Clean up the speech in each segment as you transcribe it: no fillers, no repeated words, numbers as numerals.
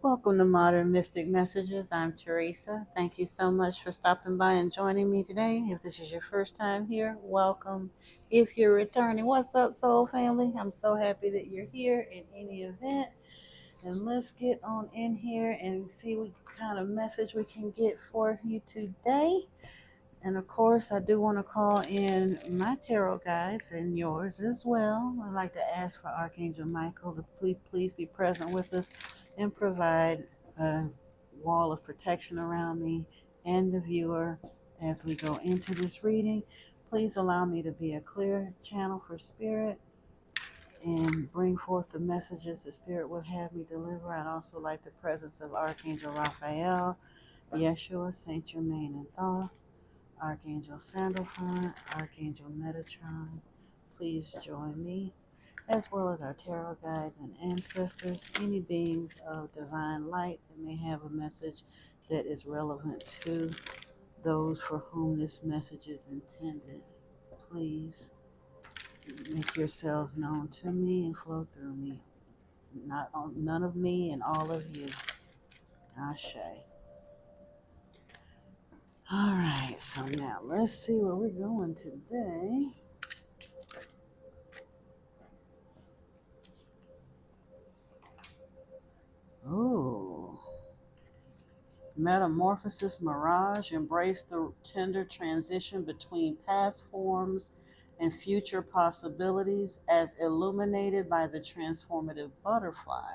Welcome to Modern Mystic Messages. I'm Teresa. Thank you so much for stopping by and joining me today. If this is your first time here, welcome. If you're returning, what's up, soul family? I'm so happy that you're here in any event. And let's get on in here and see what kind of message we can get for you today. And of course, I do want to call in my tarot guides and yours as well. I'd like to ask for Archangel Michael to please be present with us and provide a wall of protection around me and the viewer as we go into this reading. Please allow me to be a clear channel for spirit and bring forth the messages the spirit would have me deliver. I'd also like the presence of Archangel Raphael, Yeshua, Saint Germain, and Thoth. Archangel Sandalphon, Archangel Metatron, please join me, as well as our tarot guides and ancestors, any beings of divine light that may have a message that is relevant to those for whom this message is intended. Please make yourselves known to me and flow through me. None of me and all of you. Ashe. All right, so now let's see where we're going today. Oh, metamorphosis mirage, embrace the tender transition between past forms and future possibilities as illuminated by the transformative butterfly.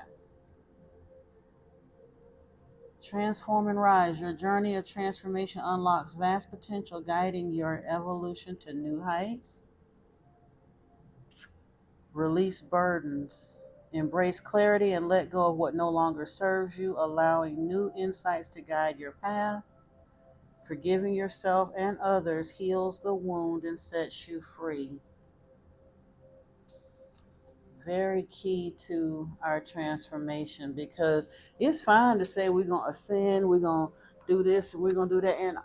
Transform and rise. Your journey of transformation unlocks vast potential, guiding your evolution to new heights. Release burdens. Embrace clarity and let go of what no longer serves you, allowing new insights to guide your path. Forgiving yourself and others heals the wound and sets you free. Very key to our transformation, because it's fine to say we're going to ascend, we're going to do this, and we're going to do that. And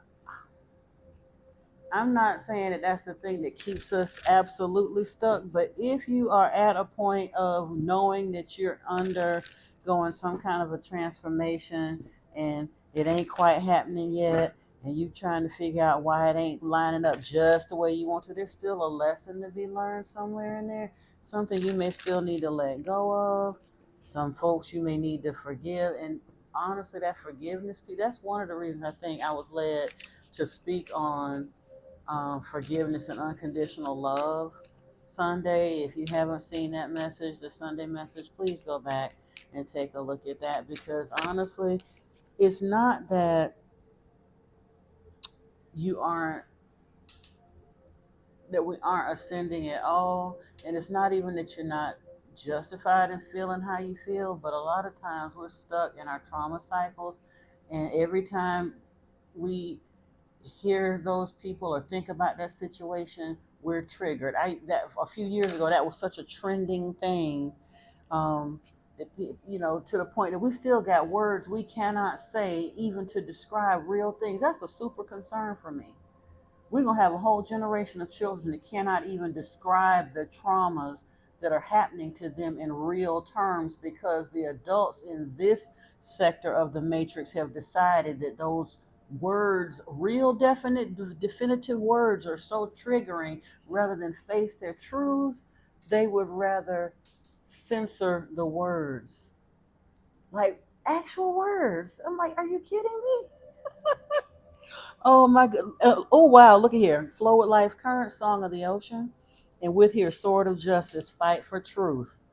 I'm not saying that that's the thing that keeps us absolutely stuck, but if you are at a point of knowing that you're undergoing some kind of a transformation and it ain't quite happening yet, and you trying to figure out why it ain't lining up just the way you want to, there's still a lesson to be learned somewhere in there, something you may still need to let go of, some folks you may need to forgive. And honestly, that forgiveness piece, that's one of the reasons I think I was led to speak on forgiveness and unconditional love Sunday. If you haven't seen that message, the Sunday message, please go back and take a look at that, because honestly, it's not that you aren't that we aren't ascending at all, and it's not even that you're not justified in feeling how you feel, but a lot of times we're stuck in our trauma cycles, and every time we hear those people or think about that situation, we're triggered. I that a few years ago, that was such a trending thing, um, that, to the point that we still got words we cannot say even to describe real things. That's a super concern for me. We're gonna have a whole generation of children that cannot even describe the traumas that are happening to them in real terms, because the adults in this sector of the matrix have decided that those words, real definitive words, are so triggering. Rather than face their truths, they would rather censor the words, like actual words. I'm like, are you kidding me? Oh my god. Oh wow, look at here. Flow with life, current song of the ocean. And with here, sword of justice, fight for truth.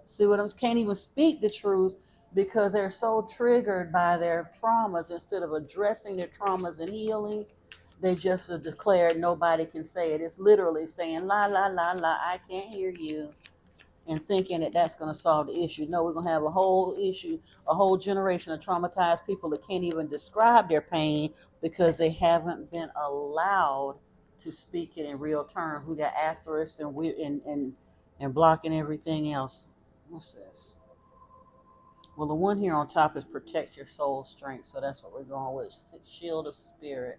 See what I'm can't even speak the truth because they're so triggered by their traumas. Instead of addressing their traumas and healing, they just have declared nobody can say it. It's literally saying la la la la, I can't hear you, and thinking that that's going to solve the issue. No, we're going to have a whole issue, a whole generation of traumatized people that can't even describe their pain because they haven't been allowed to speak it in real terms. We got asterisks and and blocking everything else. What's this? Well, the one here on top is protect your soul strength, so that's what we're going with. Shield of spirit.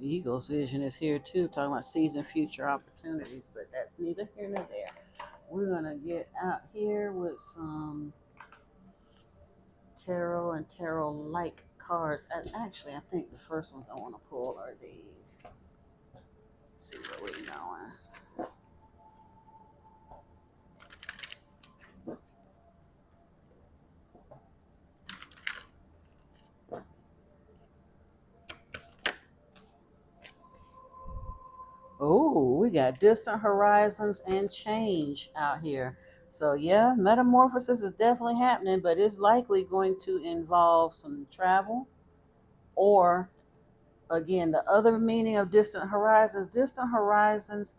Eagle's vision is here too, talking about seizing future opportunities, but that's neither here nor there. We're gonna get out here with some tarot and tarot-like cards. And actually, I think the first ones I want to pull are these. Let's see where we're going. Oh, we got distant horizons and change out here. So yeah, metamorphosis is definitely happening, but it's likely going to involve some travel, or again, the other meaning of distant horizons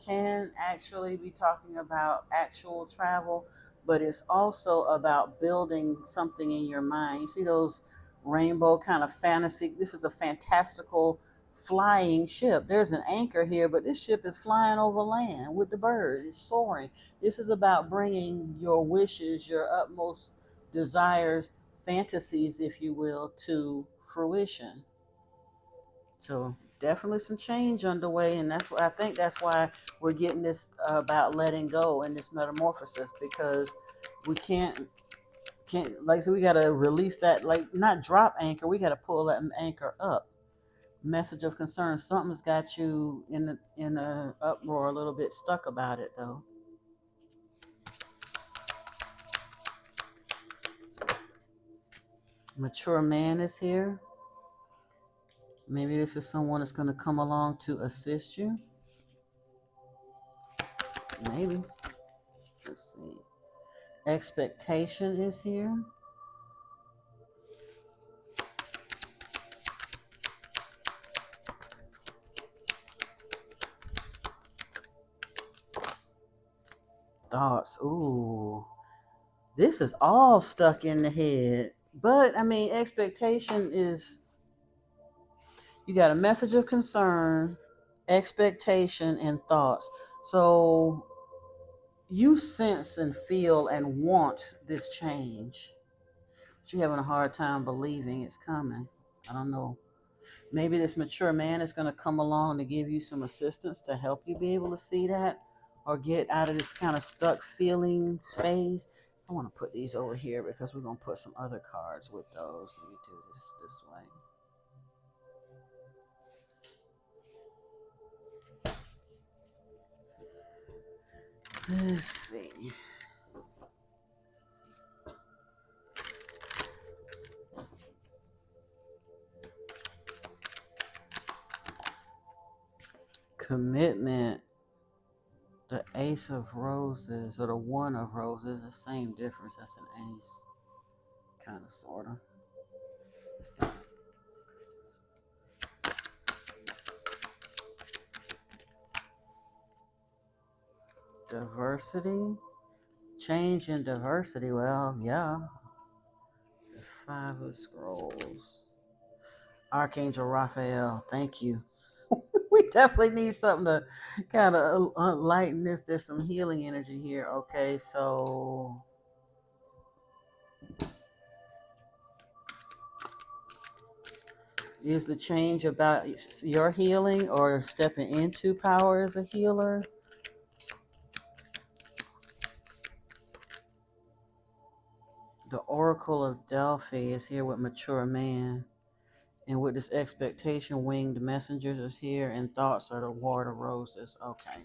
can actually be talking about actual travel, but it's also about building something in your mind. You see those rainbow kind of fantasy, this is a fantastical flying ship. There's an anchor here, but this ship is flying over land with the bird. It's soaring. This is about bringing your wishes, your utmost desires, fantasies, if you will, to fruition. So definitely some change underway, and that's why I think that's why we're getting this about letting go and this metamorphosis, because we can't like I said, we gotta release that, like not drop anchor, we gotta pull that anchor up. Message of concern. Something's got you in a uproar, a little bit stuck about it though. Mature man is here. Maybe this is someone that's going to come along to assist you. Maybe. Let's see. Expectation is here. Thoughts. Ooh. This is all stuck in the head. But I mean, expectation is, you got a message of concern, expectation, and thoughts. So you sense and feel and want this change, but you're having a hard time believing it's coming. I don't know. Maybe this mature man is going to come along to give you some assistance to help you be able to see that or get out of this kind of stuck feeling phase. I want to put these over here because we're going to put some other cards with those. Let me do this way. Let's see. Commitment. The ace of roses or the one of roses, the same difference. That's an ace. Kind of, sort of. Diversity. Change in diversity. Well, yeah. The Five of Scrolls. Archangel Raphael. Thank you. We definitely need something to kind of lighten this. There's some healing energy here. Okay, so is the change about your healing or stepping into power as a healer? The Oracle of Delphi is here with mature man. And with this expectation, winged messengers is here, and thoughts are the ward of roses. Okay.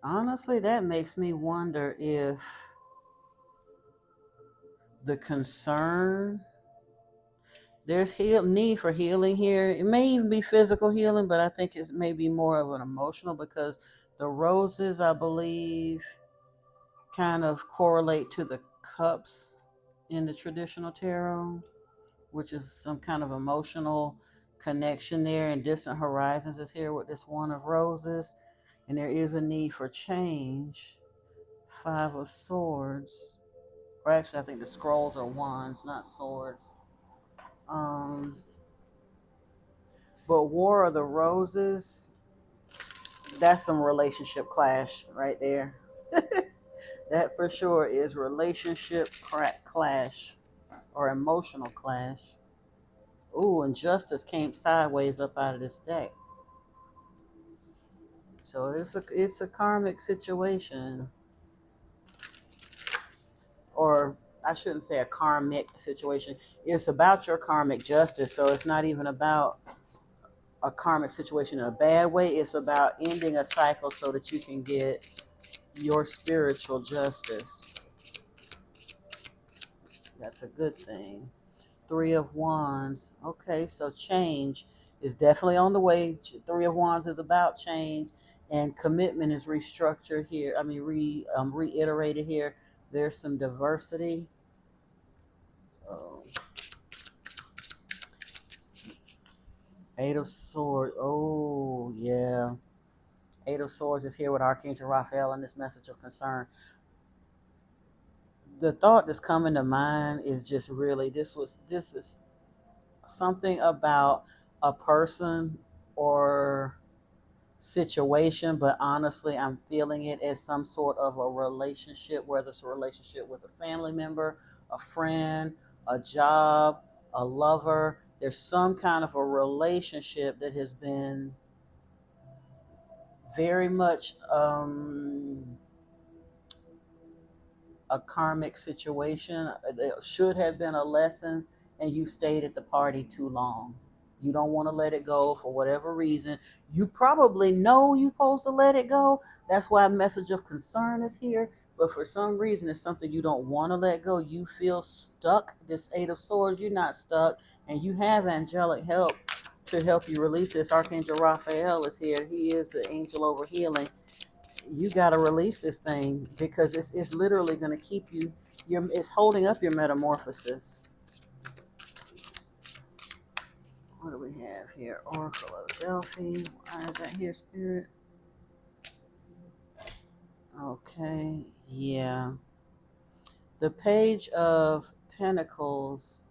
Honestly, that makes me wonder if the concern, there's need for healing here. It may even be physical healing, but I think it's maybe more of an emotional, because the roses, I believe, kind of correlate to the cups in the traditional tarot, which is some kind of emotional connection there. And distant horizons is here with this one of roses, and there is a need for change. Five of swords, or actually I think the scrolls are wands, not swords. But war of the roses, that's some relationship clash right there. That for sure is relationship clash or emotional clash. Ooh, and justice came sideways up out of this deck. So it's a karmic situation, or I shouldn't say a karmic situation. It's about your karmic justice. So it's not even about a karmic situation in a bad way. It's about ending a cycle so that you can get your spiritual justice. That's a good thing. Three of Wands. Okay, so change is definitely on the way. Three of Wands is about change, and commitment is restructured here. I mean, reiterated here. There's some diversity. So, Eight of Swords. Oh, yeah. Eight of Swords is here with Archangel Raphael in this message of concern. The thought that's coming to mind is just really this is something about a person or situation, but honestly, I'm feeling it as some sort of a relationship, whether it's a relationship with a family member, a friend, a job, a lover. There's some kind of a relationship that has been very much a karmic situation. It should have been a lesson, and you stayed at the party too long. You don't want to let it go for whatever reason. You probably know you're supposed to let it go. That's why a message of concern is here. But for some reason, it's something you don't want to let go. You feel stuck. This Eight of Swords, you're not stuck. And you have angelic help to help you release this. Archangel Raphael is here. He is the angel over healing. You got to release this thing because it's literally going to keep you, it's holding up your metamorphosis. What do we have here? Oracle of Delphi. Why is that here, Spirit? Okay, yeah. The Page of Pentacles.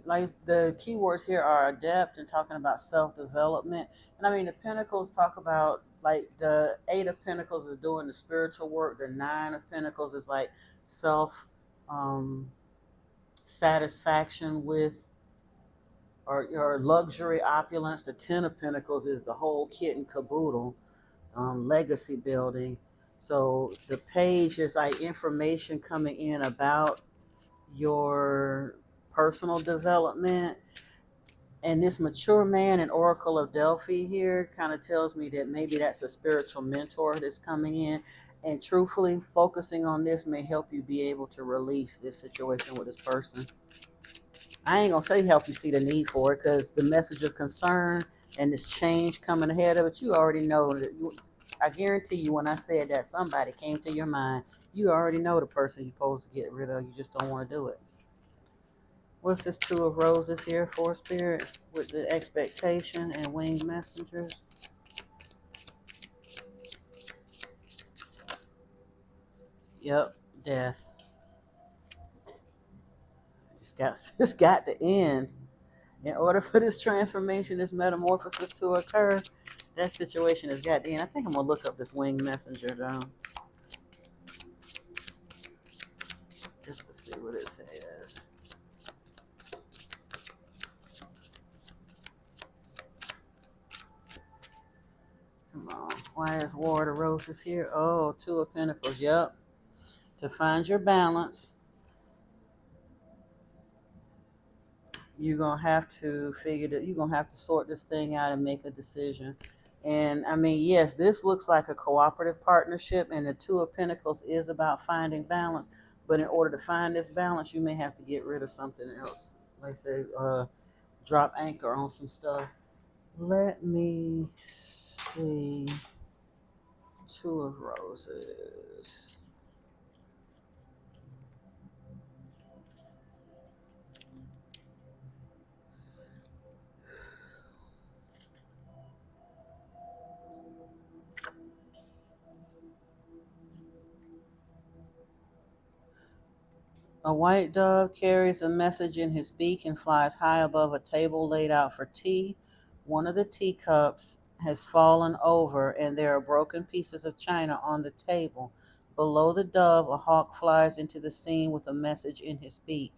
Like the keywords here are adept and talking about self-development. And I mean, the Pentacles talk about, like, the Eight of Pentacles is doing the spiritual work. The Nine of Pentacles is like self um, satisfaction with, or luxury opulence. The Ten of Pentacles is the whole kit and caboodle, legacy building. So the page is like information coming in about your personal development. And this mature man and Oracle of Delphi here kind of tells me that maybe that's a spiritual mentor that's coming in. And truthfully, focusing on this may help you be able to release this situation with this person. I ain't gonna say help you see the need for it, because the message of concern and this change coming ahead of it, you already know that. I guarantee you, when I said that, somebody came to your mind. You already know the person you're supposed to get rid of. You just don't want to do it. What's this Two of Roses here for, Spirit, with the expectation and winged messengers? Yep, death. It's got to end. In order for this transformation, this metamorphosis to occur, that situation has got to end. I think I'm gonna look up this winged messenger though, just to see what it says. Come on. Why is War of Roses here? Oh, Two of Pentacles. Yep. To find your balance, you're gonna have to figure that you're gonna have to sort this thing out and make a decision. And I mean, yes, this looks like a cooperative partnership, and the Two of Pentacles is about finding balance. But in order to find this balance, you may have to get rid of something else. Like say, drop anchor on some stuff. Let me see. Two of Roses. A white dove carries a message in his beak and flies high above a table laid out for tea. One of the teacups has fallen over, and there are broken pieces of china on the table. Below the dove, a hawk flies into the scene with a message in his beak.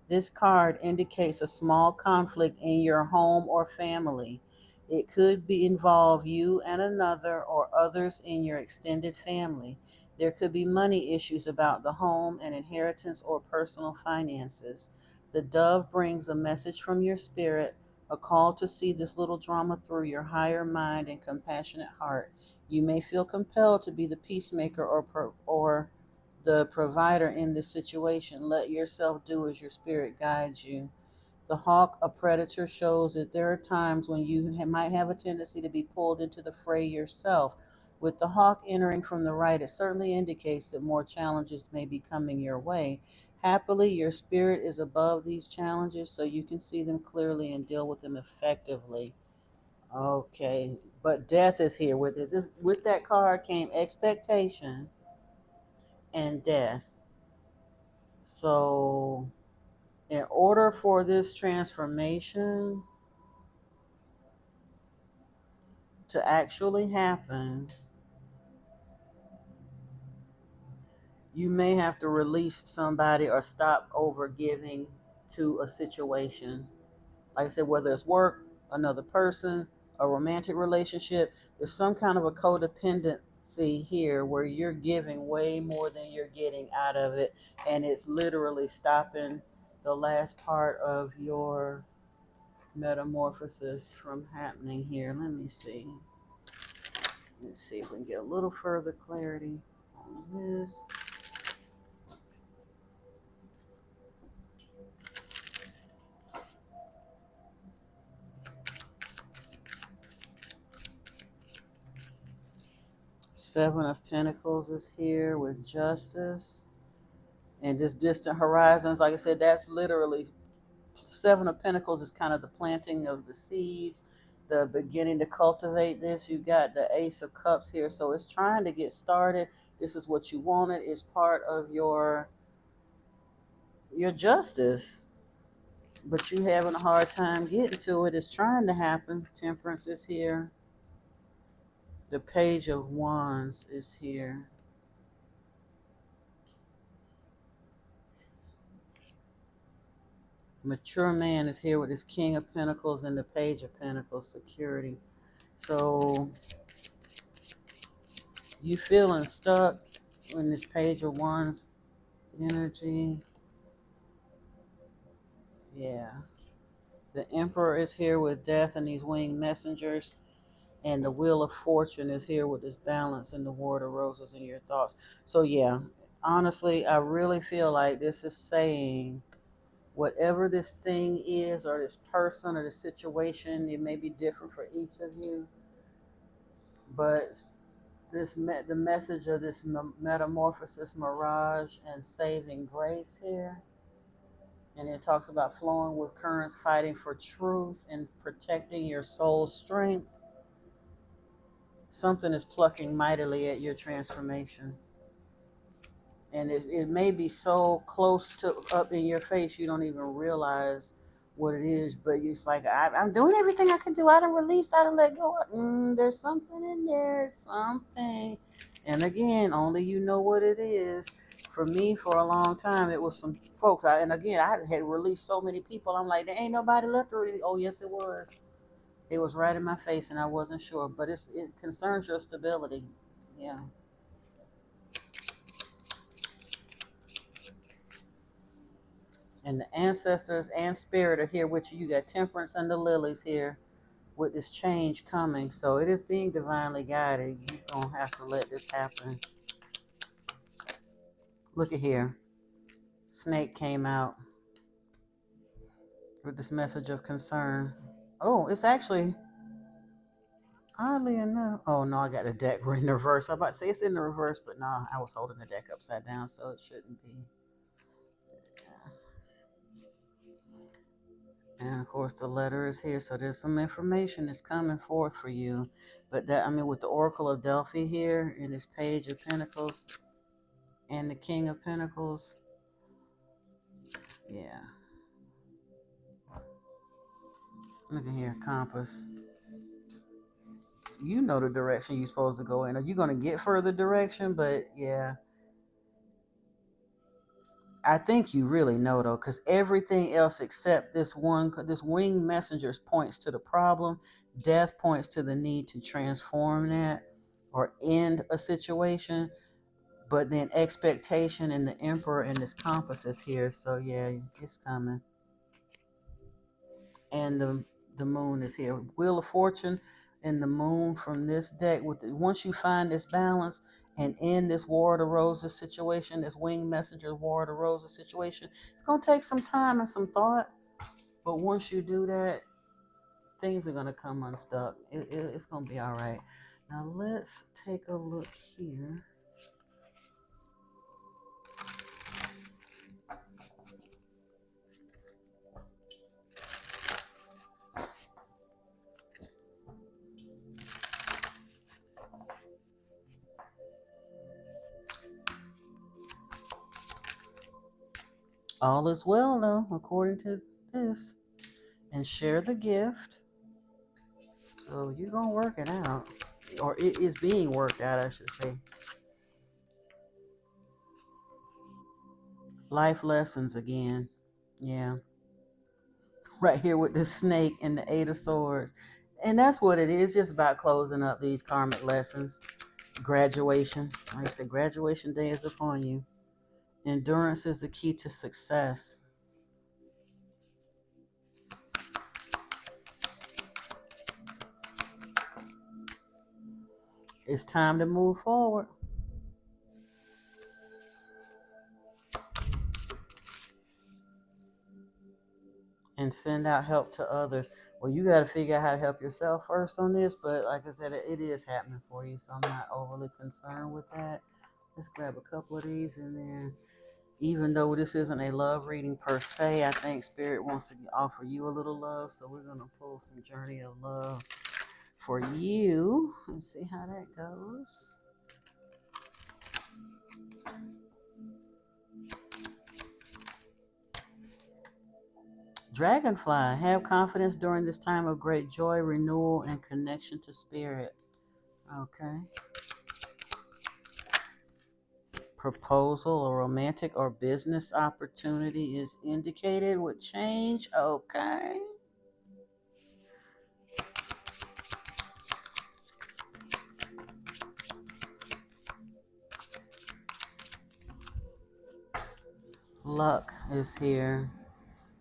This card indicates a small conflict in your home or family. It could be involve you and another or others in your extended family. There could be money issues about the home and inheritance or personal finances. The dove brings a message from your spirit, a call to see this little drama through your higher mind and compassionate heart. You may feel compelled to be the peacemaker or the provider in this situation. Let yourself do as your spirit guides you. The hawk, a predator, shows that there are times when you might have a tendency to be pulled into the fray yourself. With the hawk entering from the right, it certainly indicates that more challenges may be coming your way. Happily, your spirit is above these challenges so you can see them clearly and deal with them effectively. Okay, but death is here. With it. With that card came expectation and death. So, in order for this transformation to actually happen, you may have to release somebody or stop over giving to a situation. Like I said, whether it's work, another person, a romantic relationship, there's some kind of a codependency here where you're giving way more than you're getting out of it, and it's literally stopping the last part of your metamorphosis from happening here. Let me see. Let's see if we can get a little further clarity on this. Seven of Pentacles is here with justice. And this distant horizons, like I said, that's literally Seven of Pentacles is kind of the planting of the seeds, the beginning to cultivate this. You got the Ace of Cups here, so it's trying to get started. This is what you wanted. It's part of your justice, but you having a hard time getting to it. It's trying to happen. Temperance is here. The Page of Wands is here. Mature man is here with his King of Pentacles and the Page of Pentacles, security. So you feeling stuck in this Page of Wands energy. Yeah. The Emperor is here with death and these winged messengers. And the Wheel of Fortune is here with this balance and the Ward of Roses in your thoughts. So yeah, honestly, I really feel like this is saying whatever this thing is or this person or the situation, it may be different for each of you, but the message of this metamorphosis, mirage, and saving grace here, and it talks about flowing with currents, fighting for truth, and protecting your soul's strength. Something is plucking mightily at your transformation, and it may be so close to up in your face you don't even realize what it is, but it's like I'm doing everything I can do. I done released, I done let go. There's something in there, something. And again, only you know what it is. For me, for a long time, it was some folks. And again, I had released so many people. I'm like, there ain't nobody left to release. Oh, yes, it was. It was right in my face, and I wasn't sure. But it concerns your stability. Yeah. And the ancestors and spirit are here with you. You got Temperance and the Lilies here with this change coming. So it is being divinely guided. You don't have to let this happen. Look at here. Snake came out with this message of concern. Oh, it's actually, oddly enough. Oh, no, I got the deck in the reverse. I was about to say it's in the reverse, but no, I was holding the deck upside down, so it shouldn't be. And of course, the letter is here, so there's some information that's coming forth for you. But that, I mean, with the Oracle of Delphi here in this Page of Pentacles and the King of Pentacles, yeah. Look at here, Compass. you know the direction you're supposed to go in. Are you going to get further direction? But yeah, I think you really know though, because everything else except this winged messenger points to the problem. Death points to the need to transform that or end a situation. But then expectation and the emperor and this compass is here. So yeah, it's coming. And the moon is here. Wheel of Fortune and the moon from this deck. Once you find this balance and end this War of the Roses situation, this Winged Messenger War of the Roses situation, it's gonna take some time and some thought. But once you do that, things are gonna come unstuck. It's gonna be all right. Now let's take a look here. All is well, though, according to this. And share the gift. So you're going to work it out. Or it is being worked out, I should say. Life lessons again. Yeah. Right here with the snake and the Eight of Swords. And that's what it is. Just about closing up these karmic lessons. Graduation. Like I said, graduation day is upon you. Endurance is the key to success. It's time to move forward. And send out help to others. Well, you got to figure out how to help yourself first on this. But like I said, it is happening for you. So I'm not overly concerned with that. Let's grab a couple of these. And then even though this isn't a love reading per se, I think Spirit wants to offer you a little love. So we're going to pull some Journey of Love for you. Let's see how that goes. Dragonfly, have confidence during this time of great joy, renewal, and connection to Spirit. Okay. Proposal, a romantic or business opportunity is indicated with change. Okay. Luck is here.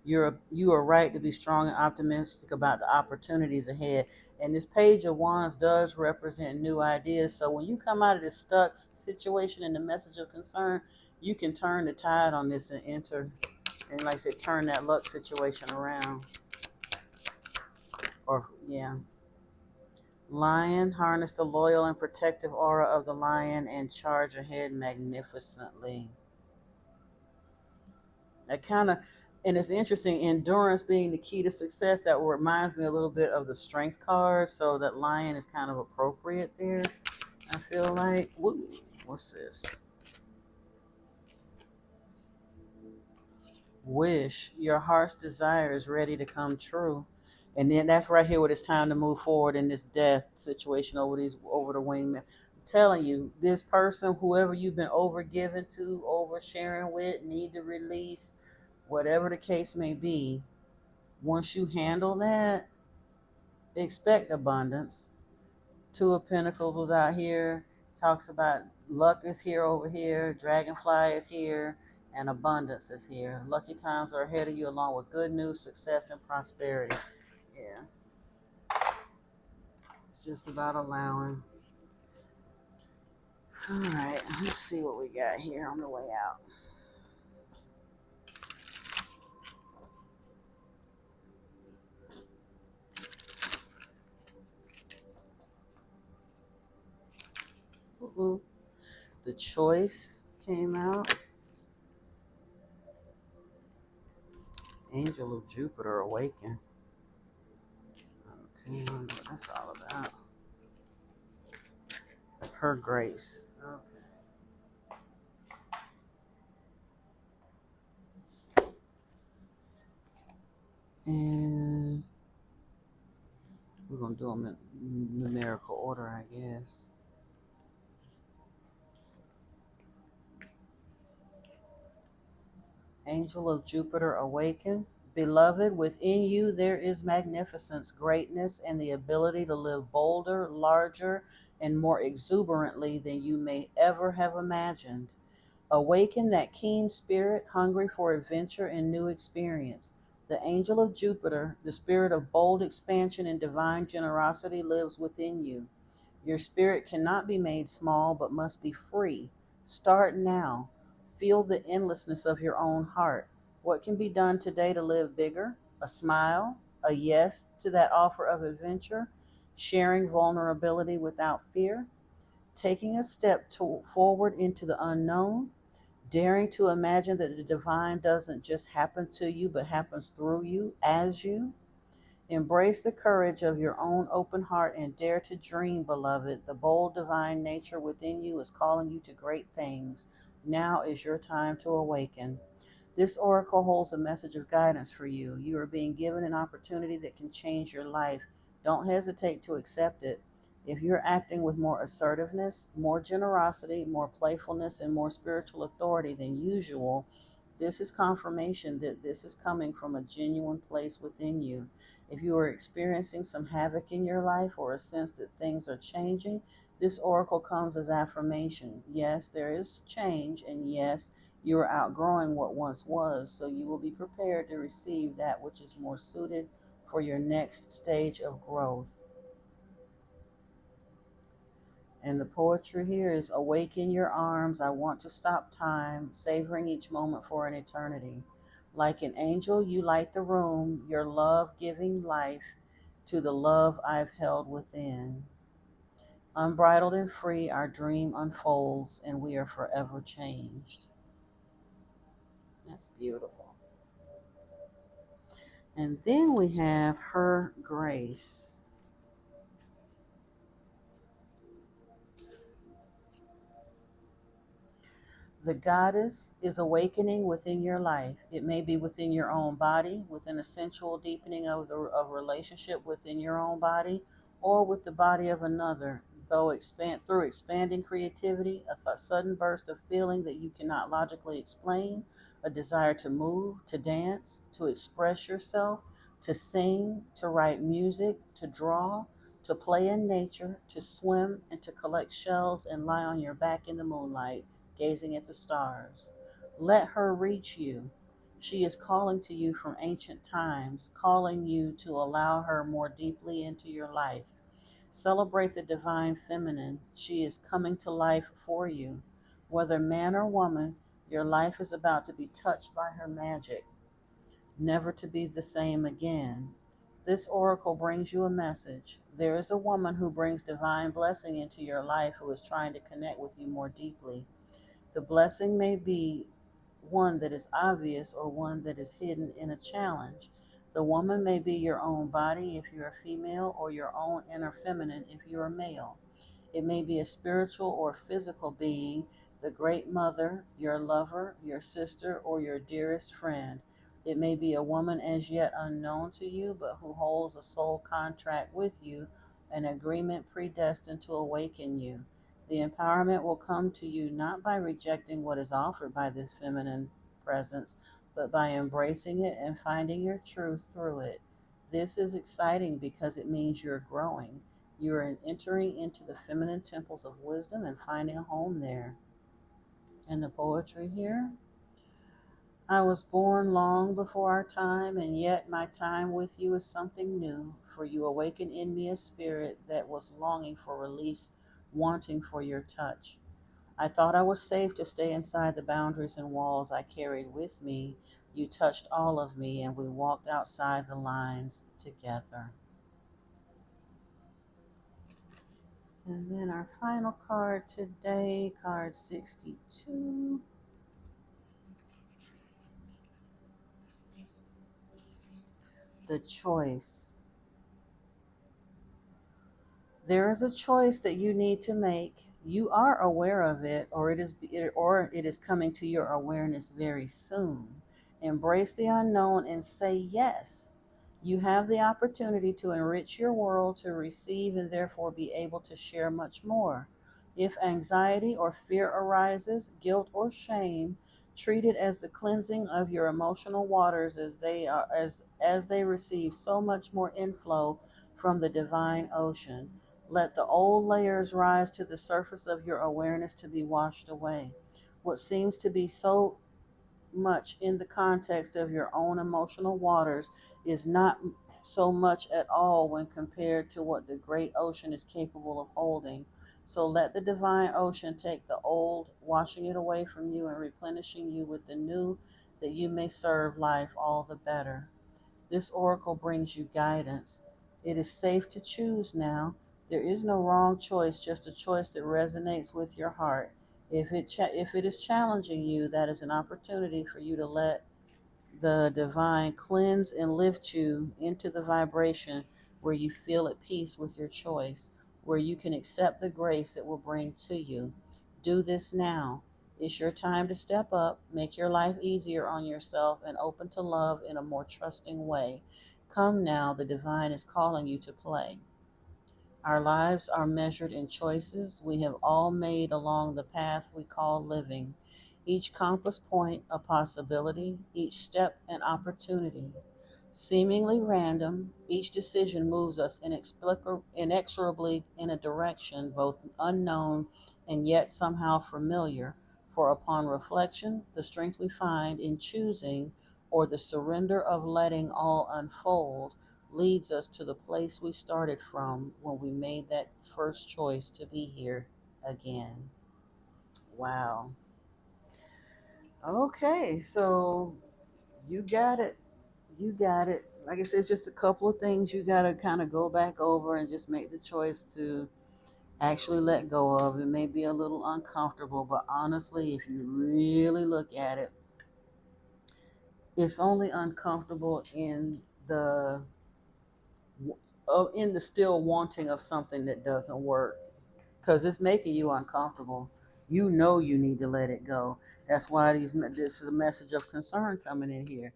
You are right to be strong and optimistic about the opportunities ahead. And this Page of Wands does represent new ideas. So when you come out of this stuck situation and the message of concern, you can turn the tide on this and enter, and like I said, turn that luck situation around. Or yeah. Lion, harness the loyal and protective aura of the lion and charge ahead magnificently. That kind of, and it's interesting, endurance being the key to success. That reminds me a little bit of the strength card. So that lion is kind of appropriate there, I feel like. Woo, what's this? Wish, your heart's desire is ready to come true. And then that's right here where it's time to move forward in this death situation over the wingman. I'm telling you, this person, whoever you've been overgiven to, oversharing with, need to release, whatever the case may be, once you handle that, expect abundance. Two of Pentacles was out here, talks about luck is here over here, dragonfly is here, and abundance is here. Lucky times are ahead of you along with good news, success, and prosperity. Yeah. It's just about allowing. All right, let's see what we got here on the way out. Ooh, the choice came out. Angel of Jupiter awaken. Okay, I don't know what that's all about. Her grace. Okay. And we're going do them in numerical order, I guess. Angel of Jupiter, awaken. Beloved, within you there is magnificence, greatness, and the ability to live bolder, larger, and more exuberantly than you may ever have imagined. Awaken that keen spirit, hungry for adventure and new experience. The angel of Jupiter, the spirit of bold expansion and divine generosity, lives within you. Your spirit cannot be made small, but must be free. Start now. Feel the endlessness of your own heart. What can be done today to live bigger? A smile, a yes to that offer of adventure, sharing vulnerability without fear, taking a step forward into the unknown, daring to imagine that the divine doesn't just happen to you, but happens through you, as you. Embrace the courage of your own open heart and dare to dream, beloved. The bold divine nature within you is calling you to great things. Now is your time to awaken. This oracle holds a message of guidance for you. You are being given an opportunity that can change your life. Don't hesitate to accept it. If you're acting with more assertiveness, more generosity, more playfulness, and more spiritual authority than usual, this is confirmation that this is coming from a genuine place within you. If you are experiencing some havoc in your life or a sense that things are changing, this oracle comes as affirmation. Yes, there is change, and yes, you are outgrowing what once was, so you will be prepared to receive that which is more suited for your next stage of growth. And the poetry here is awaken your arms. I want to stop time, savoring each moment for an eternity. Like an angel, you light the room, your love giving life to the love I've held within. Unbridled and free, our dream unfolds, and we are forever changed. That's beautiful. And then we have Her Grace. The goddess is awakening within your life. It may be within your own body, within a sensual deepening of relationship within your own body, or with the body of another. Through expanding creativity, a sudden burst of feeling that you cannot logically explain, a desire to move, to dance, to express yourself, to sing, to write music, to draw, to play in nature, to swim, and to collect shells and lie on your back in the moonlight gazing at the stars. Let her reach you. She is calling to you from ancient times, calling you to allow her more deeply into your life. Celebrate the divine feminine. She is coming to life for you. Whether man or woman, your life is about to be touched by her magic, never to be the same again. This oracle brings you a message. There is a woman who brings divine blessing into your life who is trying to connect with you more deeply. The blessing may be one that is obvious or one that is hidden in a challenge. The woman may be your own body if you're a female, or your own inner feminine if you're a male. It may be a spiritual or physical being, the great mother, your lover, your sister, or your dearest friend. It may be a woman as yet unknown to you, but who holds a soul contract with you, an agreement predestined to awaken you. The empowerment will come to you not by rejecting what is offered by this feminine presence, but by embracing it and finding your truth through it. This is exciting because it means you're growing. You are entering into the feminine temples of wisdom and finding a home there. And the poetry here. I was born long before our time, and yet my time with you is something new, for you awaken in me a spirit that was longing for release, wanting for your touch. I thought I was safe to stay inside the boundaries and walls I carried with me. You touched all of me, and we walked outside the lines together. And then our final card today, card 62. The choice. There is a choice that you need to make. You are aware of it, or it is coming to your awareness very soon. Embrace the unknown and say yes. You have the opportunity to enrich your world, to receive, and therefore be able to share much more. If anxiety or fear arises, guilt or shame, treat it as the cleansing of your emotional waters, as they receive so much more inflow from the divine ocean. Let the old layers rise to the surface of your awareness to be washed away. What seems to be so much in the context of your own emotional waters is not so much at all when compared to what the great ocean is capable of holding. So let the divine ocean take the old, washing it away from you and replenishing you with the new, that you may serve life all the better. This oracle brings you guidance. It is safe to choose now. There is no wrong choice, just a choice that resonates with your heart. If it is challenging you, that is an opportunity for you to let the divine cleanse and lift you into the vibration where you feel at peace with your choice, where you can accept the grace it will bring to you. Do this now. It's your time to step up, make your life easier on yourself, and open to love in a more trusting way. Come now, the divine is calling you to play. Our lives are measured in choices we have all made along the path we call living. Each compass point a possibility, each step an opportunity. Seemingly random, each decision moves us inexorably in a direction both unknown and yet somehow familiar. For upon reflection, the strength we find in choosing, or the surrender of letting all unfold, leads us to the place we started from when we made that first choice to be here again. Wow. Okay, so you got it. You got it. Like I said, it's just a couple of things you got to kind of go back over and just make the choice to actually let go of. It may be a little uncomfortable, but honestly, if you really look at it, it's only uncomfortable in the still wanting of something that doesn't work, because it's making you uncomfortable. You know you need to let it go. That's why this is a message of concern coming in here.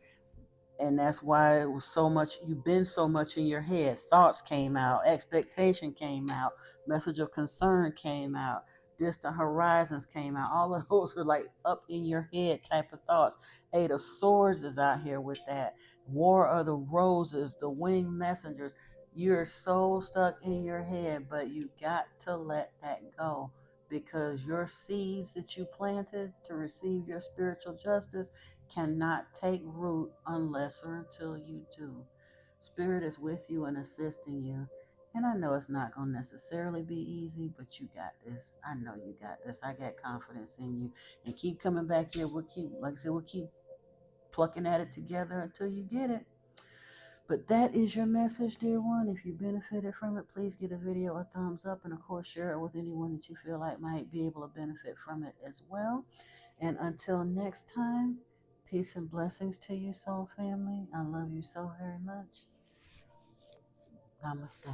And that's why it was so much, you've been so much in your head. Thoughts came out, expectation came out, message of concern came out, distant horizons came out. All of those are like up in your head type of thoughts. Eight of Swords is out here with that. War of the Roses, the winged messengers. You're so stuck in your head, but you got to let that go, because your seeds that you planted to receive your spiritual justice cannot take root unless or until you do. Spirit is with you and assisting you. And I know it's not going to necessarily be easy, but you got this. I know you got this. I got confidence in you. And keep coming back here. We'll keep, like I said, we'll keep plucking at it together until you get it. But that is your message, dear one. If you benefited from it, please give the video a thumbs up, and of course share it with anyone that you feel like might be able to benefit from it as well. And until next time, peace and blessings to you, soul family. I love you so very much. Namaste.